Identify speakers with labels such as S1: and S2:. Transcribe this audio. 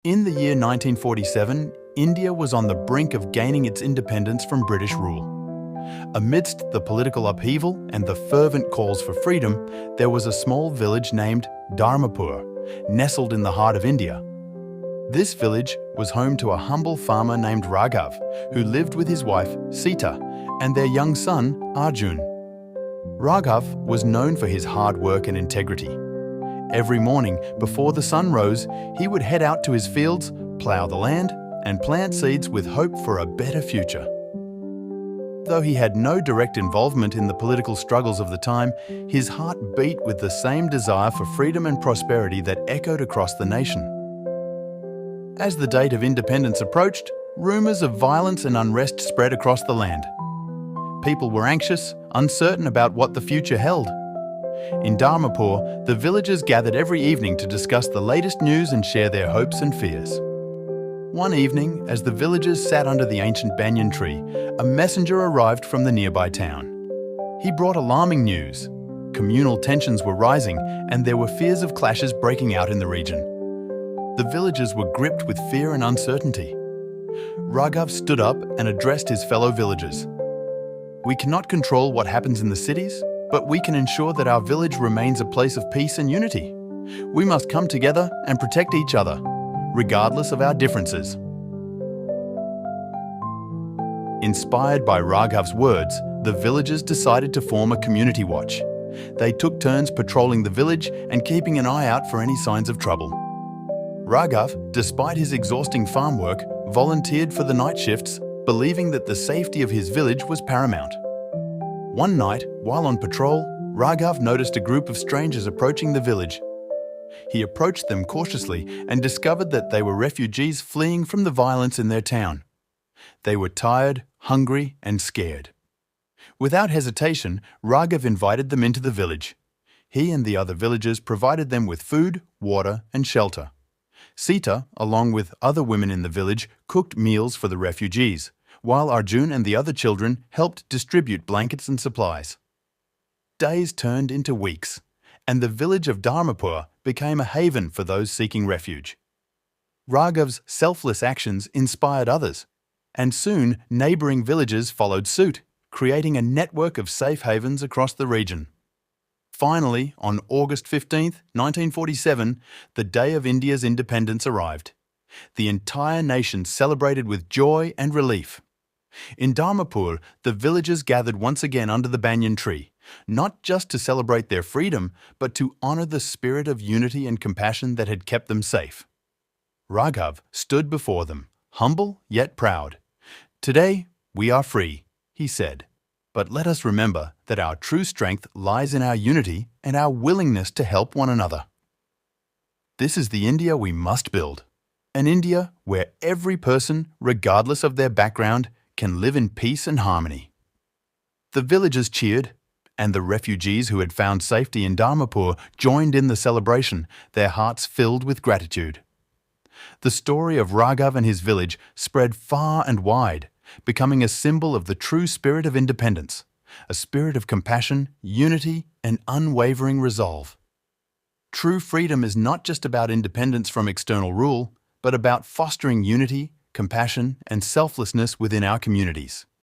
S1: In the year 1947, India was on the brink of gaining its independence from British rule. Amidst the political upheaval and the fervent calls for freedom, there was a small village named Dharmapur, nestled in the heart of India. This village was home to a humble farmer named Raghav, who lived with his wife, Sita, and their young son, Arjun. Raghav was known for his hard work and integrity. Every morning, before the sun rose, he would head out to his fields, plough the land, and plant seeds with hope for a better future. Though he had no direct involvement in the political struggles of the time, his heart beat with the same desire for freedom and prosperity that echoed across the nation. As the date of independence approached, rumours of violence and unrest spread across the land. People were anxious, uncertain about what the future held. In Dharmapur, the villagers gathered every evening to discuss the latest news and share their hopes and fears. One evening, as the villagers sat under the ancient banyan tree, a messenger arrived from the nearby town. He brought alarming news. Communal tensions were rising, and there were fears of clashes breaking out in the region. The villagers were gripped with fear and uncertainty. Raghav stood up and addressed his fellow villagers. "We cannot control what happens in the cities, but we can ensure that our village remains a place of peace and unity. We must come together and protect each other, regardless of our differences." Inspired by Raghav's words, the villagers decided to form a community watch. They took turns patrolling the village and keeping an eye out for any signs of trouble. Raghav, despite his exhausting farm work, volunteered for the night shifts, believing that the safety of his village was paramount. One night, while on patrol, Raghav noticed a group of strangers approaching the village. He approached them cautiously and discovered that they were refugees fleeing from the violence in their town. They were tired, hungry, and scared. Without hesitation, Raghav invited them into the village. He and the other villagers provided them with food, water, and shelter. Sita, along with other women in the village, cooked meals for the refugees, while Arjun and the other children helped distribute blankets and supplies. Days turned into weeks, and the village of Dharmapur became a haven for those seeking refuge. Raghav's selfless actions inspired others, and soon neighbouring villages followed suit, creating a network of safe havens across the region. Finally, on August 15, 1947, the day of India's independence arrived. The entire nation celebrated with joy and relief. In Dharmapur, the villagers gathered once again under the banyan tree, not just to celebrate their freedom, but to honour the spirit of unity and compassion that had kept them safe. Raghav stood before them, humble yet proud. "Today, we are free," he said. "But let us remember that our true strength lies in our unity and our willingness to help one another." This is the India we must build. An India where every person, regardless of their background, can live in peace and harmony. The villagers cheered, and the refugees who had found safety in Dharmapur joined in the celebration, their hearts filled with gratitude. The story of Raghav and his village spread far and wide, becoming a symbol of the true spirit of independence, a spirit of compassion, unity, and unwavering resolve. True freedom is not just about independence from external rule, but about fostering unity, compassion, and selflessness within our communities.